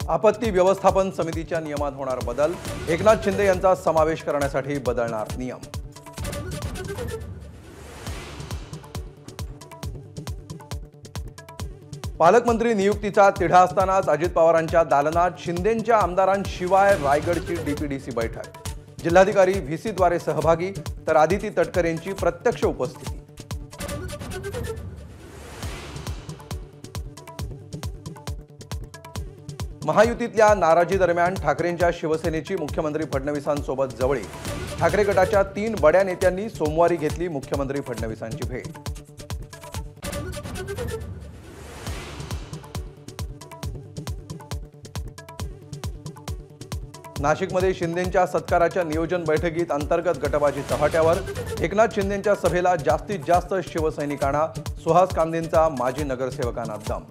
आपत्ती व्यवस्थापन समितीच्या नियमात होणार बदल, एकनाथ शिंदे यांचा समावेश करण्यासाठी बदलणार नियम। पालकमंत्री नियुक्तीचा तिढा असतानाच अजित पवारांच्या दालनात शिंदेंच्या आमदारांशिवाय रायगडची डीपीडीसी बैठक, जिल्हाधिकारी व्हीसीद्वारे सहभागी तर आदिती तटकरेंची प्रत्यक्ष उपस्थिती। महायुतीतल्या नाराजी दरम्यान ठाकरेंच्या शिवसेनेची मुख्यमंत्री फडणवीसांसोबत जवळी, ठाकरे गटाच्या 3 बड्या नेत्यांनी सोमवारी घेतली मुख्यमंत्री फडणवीसांची भेट। नाशिकमध्ये शिंदेंच्या सत्काराच्या नियोजन बैठकीत अंतर्गत गटबाजी चव्हाट्यावर, एकनाथ शिंदेंच्या सभेला जास्तीत जास्त शिवसैनिकांना, सुहास कांदेंचा माजी नगरसेवकांना दम।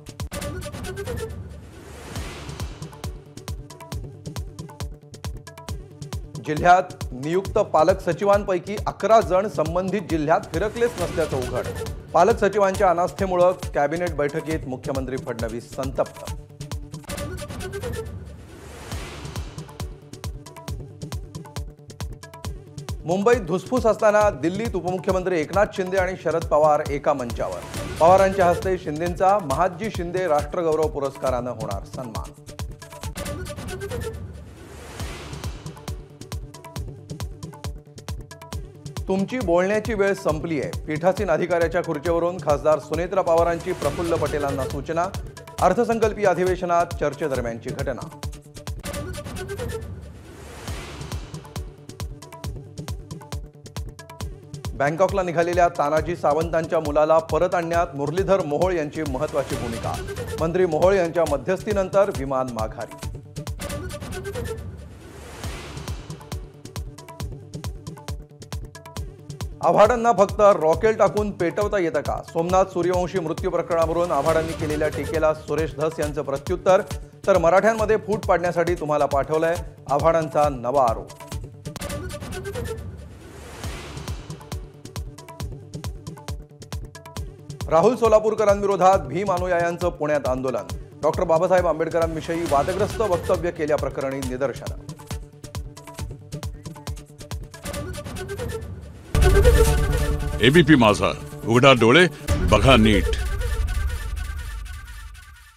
जिल्ह्यात नियुक्त पालक सचिवांपैकी 11 जण संबंधित जिल्ह्यात फिरकलेच नसल्याचं उघड, पालक सचिवांच्या अनास्थेमुळे कॅबिनेट बैठकीत मुख्यमंत्री फडणवीस संतप्त। मुंबईत धुसफूस असताना दिल्लीत उपमुख्यमंत्री एकनाथ शिंदे आणि शरद पवार एका मंचावर, पवारांच्या हस्ते शिंदेंचा महादजी शिंदे राष्ट्रगौरव पुरस्कारानं होणार सन्मान। तुमची बोलण्याची वेळ संपली आहे, पीठासीन अधिकाऱ्याच्या खुर्चीवरून खासदार सुनेत्रा पवारांची प्रफुल्ल पटेलांना सूचना, अर्थसंकल्पीय अधिवेशनात चर्चेदरम्यानची घटना। बँकॉकला निघालेल्या तानाजी सावंतांच्या मुलाला परत आणण्यात मुरलीधर मोहोळ यांची महत्त्वाची भूमिका, मंत्री मोहोळ यांच्या मध्यस्थीनंतर विमान माघारी। आव्हाडांना फक्त रॉकेल टाकून पेटवता येतं का? सोमनाथ सूर्यवंशी मृत्यू प्रकरणावरून आव्हाडांनी केलेल्या टीकेला सुरेश धस यांचं प्रत्युत्तर, तर मराठ्यांमध्ये फूट पाडण्यासाठी तुम्हाला पाठवलंय, आव्हाडांचा नवा आरोप। राहुल सोलापूरकरांविरोधात भीम अनुयायांचं पुण्यात आंदोलन, डॉक्टर बाबासाहेब आंबेडकरांविषयी वादग्रस्त वक्तव्य केल्याप्रकरणी निदर्शनं। एबीपी माझा, उघडा डोळे बघा नीट।